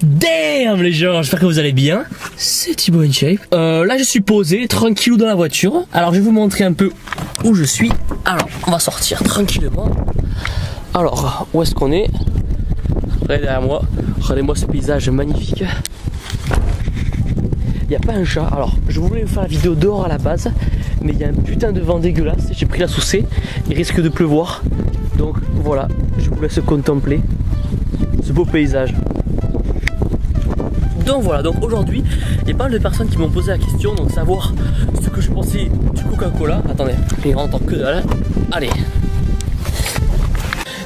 Damn les gens, j'espère que vous allez bien. C'est Thibaut InShape. Là je suis posé, tranquillou dans la voiture. Alors je vais vous montrer un peu où je suis. Alors on va sortir tranquillement. Alors où est-ce qu'on est? Regardez derrière moi, regardez-moi ce paysage magnifique. Il n'y a pas un chat. Alors je voulais vous faire la vidéo dehors à la base, mais il y a un putain de vent dégueulasse. J'ai pris la saucée, il risque de pleuvoir. Donc voilà, je vous laisse contempler ce beau paysage. Donc voilà, donc aujourd'hui, il y a pas mal de personnes qui m'ont posé la question, donc savoir ce que je pensais du Coca-Cola. Attendez, il rentre que dalle. Allez.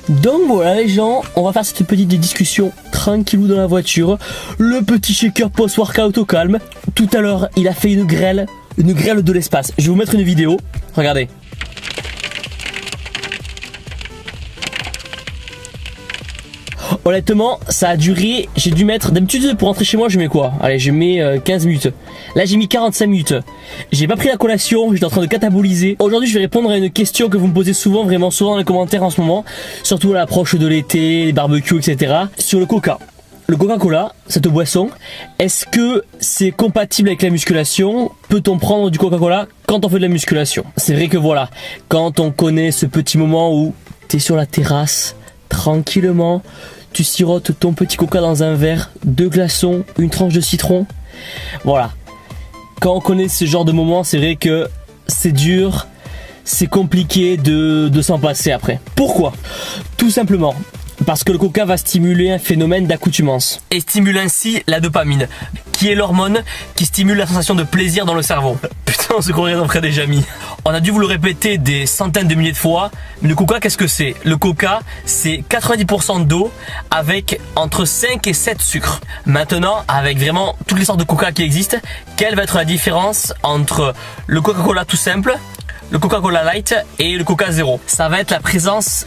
Donc voilà les gens, on va faire cette petite discussion tranquillou dans la voiture. Le petit shaker post-workout au calme. Tout à l'heure, il a fait une grêle de l'espace. Je vais vous mettre une vidéo, regardez. Honnêtement, ça a duré, j'ai dû mettre, d'habitude pour rentrer chez moi je mets quoi? Allez, je mets 15 minutes. Là j'ai mis 45 minutes. J'ai pas pris la collation, j'étais en train de cataboliser. Aujourd'hui je vais répondre à une question que vous me posez souvent, vraiment souvent dans les commentaires en ce moment. Surtout à l'approche de l'été, les barbecues, etc. Sur le coca. Le Coca-Cola, cette boisson, est-ce que c'est compatible avec la musculation? Peut-on prendre du Coca-Cola quand on fait de la musculation? C'est vrai que voilà, quand on connaît ce petit moment où t'es sur la terrasse, tranquillement, tu sirotes ton petit coca dans un verre, 2 glaçons, une tranche de citron. Voilà. Quand on connaît ce genre de moment, c'est vrai que c'est dur, c'est compliqué de s'en passer après. Pourquoi? Tout simplement parce que le coca va stimuler un phénomène d'accoutumance et stimule ainsi la dopamine, qui est l'hormone qui stimule la sensation de plaisir dans le cerveau. Putain, on se croirait dans Fred et Jamy. On a dû vous le répéter des centaines de milliers de fois, mais le coca, qu'est-ce que c'est? Le coca, c'est 90% d'eau avec entre 5 et 7 sucres. Maintenant, avec vraiment toutes les sortes de coca qui existent, quelle va être la différence entre le Coca-Cola tout simple, le Coca-Cola Light et le Coca Zéro? Ça va être la présence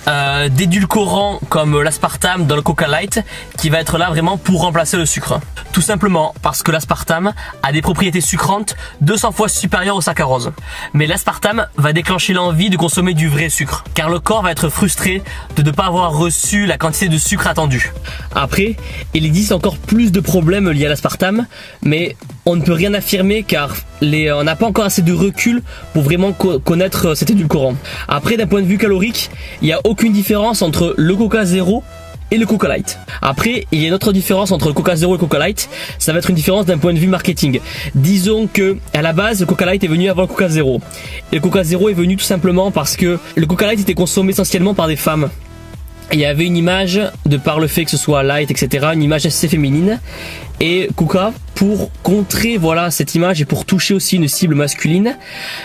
d'édulcorants comme l'aspartame dans le Coca Light qui va être là vraiment pour remplacer le sucre. Tout simplement parce que l'aspartame a des propriétés sucrantes 200 fois supérieures au saccharose. Mais l'aspartame va déclencher l'envie de consommer du vrai sucre, car le corps va être frustré de ne pas avoir reçu la quantité de sucre attendue. Après, il existe encore plus de problèmes liés à l'aspartame, mais on ne peut rien affirmer car on n'a pas encore assez de recul pour vraiment connaître cet édulcorant. Après, d'un point de vue calorique, il n'y a aucune différence entre le Coca Zéro et le Coca Light. Après, il y a une autre différence entre le Coca Zéro et le Coca Light, ça va être une différence d'un point de vue marketing. Disons que à la base, le Coca Light est venu avant le Coca Zéro. Et le Coca Zéro est venu tout simplement parce que le Coca Light était consommé essentiellement par des femmes. Il y avait une image, de par le fait que ce soit light, etc., une image assez féminine. Et Coca, pour contrer voilà cette image et pour toucher aussi une cible masculine,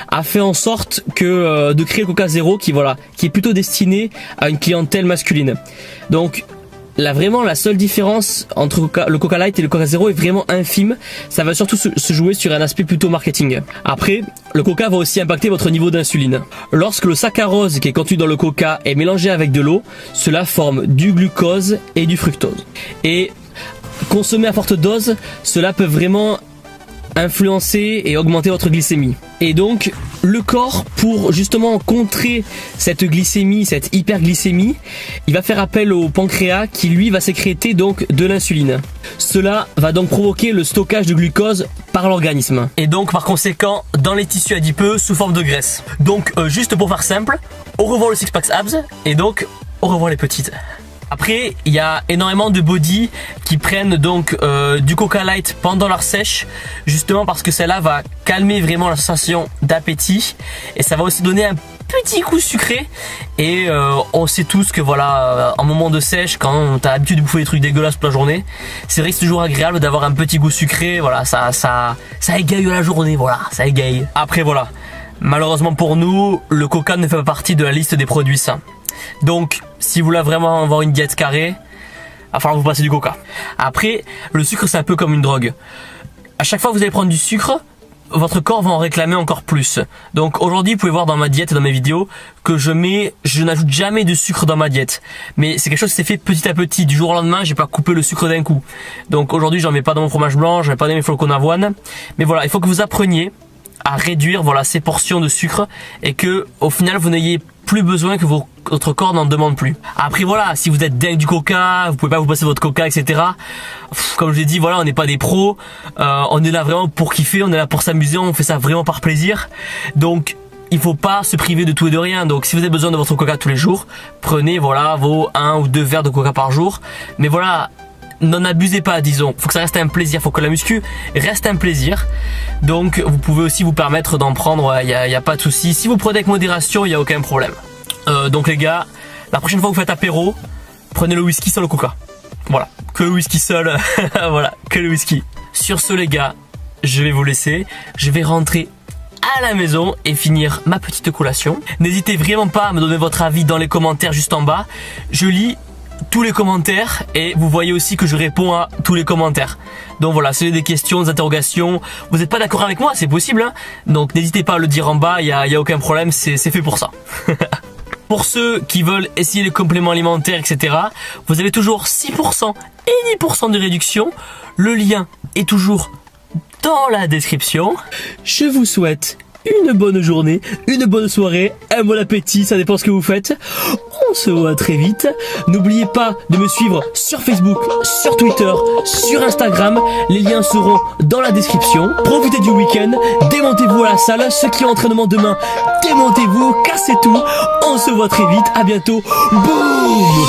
a fait en sorte que de créer le Coca Zéro qui est plutôt destiné à une clientèle masculine. Donc là vraiment la seule différence entre le Coca Light et le Coca Zéro est vraiment infime. Ça va surtout se jouer sur un aspect plutôt marketing. Après, le coca va aussi impacter votre niveau d'insuline. Lorsque le saccharose qui est contenu dans le coca est mélangé avec de l'eau, cela forme du glucose et du fructose. Et consommer à forte dose, cela peut vraiment influencer et augmenter votre glycémie. Et donc le corps, pour justement contrer cette glycémie, cette hyperglycémie, il va faire appel au pancréas qui lui va sécréter donc de l'insuline. Cela va donc provoquer le stockage de glucose par l'organisme et donc par conséquent dans les tissus adipeux sous forme de graisse. Donc juste pour faire simple, au revoir le six pack abs et donc au revoir les petites. Après, il y a énormément de body qui prennent donc du Coca Light pendant leur sèche, justement parce que celle-là va calmer vraiment la sensation d'appétit et ça va aussi donner un petit coup sucré. Et on sait tous que voilà, en moment de sèche, quand t'as l'habitude de bouffer des trucs dégueulasses toute la journée, c'est vrai que c'est toujours agréable d'avoir un petit goût sucré. Voilà, ça égaye la journée, voilà, ça égaye. Après voilà, malheureusement pour nous, le Coca ne fait pas partie de la liste des produits sains. Donc, si vous voulez vraiment avoir une diète carrée, il va falloir vous passer du coca. Après, le sucre c'est un peu comme une drogue. À chaque fois que vous allez prendre du sucre, votre corps va en réclamer encore plus. Donc aujourd'hui, vous pouvez voir dans ma diète et dans mes vidéos que je n'ajoute jamais de sucre dans ma diète. Mais c'est quelque chose qui s'est fait petit à petit. Du jour au lendemain, j'ai pas coupé le sucre d'un coup. Donc aujourd'hui, j'en mets pas dans mon fromage blanc, j'en mets pas dans mes flocons d'avoine. Mais voilà, il faut que vous appreniez à réduire voilà ces portions de sucre et que au final vous n'ayez plus besoin, que votre corps n'en demande plus. Après voilà, si vous êtes dingue du coca, vous pouvez pas vous passer votre coca, etc. Comme je l'ai dit, voilà, on n'est pas des pros, on est là vraiment pour kiffer, on est là pour s'amuser, on fait ça vraiment par plaisir. Donc il faut pas se priver de tout et de rien. Donc si vous avez besoin de votre coca tous les jours, prenez voilà vos 1 ou 2 verres de coca par jour. Mais voilà, n'en abusez pas, disons. Faut que ça reste un plaisir, faut que la muscu reste un plaisir. Donc vous pouvez aussi vous permettre d'en prendre, y a pas de souci. Si vous prenez avec modération, il y a aucun problème. Donc les gars, la prochaine fois que vous faites apéro, prenez le whisky sans le coca. Voilà, que le whisky seul. Voilà, que le whisky. Sur ce les gars, je vais vous laisser. Je vais rentrer à la maison et finir ma petite collation. N'hésitez vraiment pas à me donner votre avis dans les commentaires juste en bas. Je lis tous les commentaires et vous voyez aussi que je réponds à tous les commentaires. Donc voilà, si vous avez des questions, des interrogations, vous n'êtes pas d'accord avec moi, c'est possible hein. Donc n'hésitez pas à le dire en bas, il y a aucun problème, c'est fait pour ça. Pour ceux qui veulent essayer les compléments alimentaires, etc., vous avez toujours 6% et 10% de réduction. Le lien est toujours dans la description. Je vous souhaite une bonne journée, une bonne soirée, un bon appétit, ça dépend ce que vous faites. On se voit très vite. N'oubliez pas de me suivre sur Facebook, sur Twitter, sur Instagram. Les liens seront dans la description. Profitez du week-end, démontez-vous à la salle. Ceux qui ont entraînement demain, démontez-vous, cassez tout. On se voit très vite, à bientôt. Boum!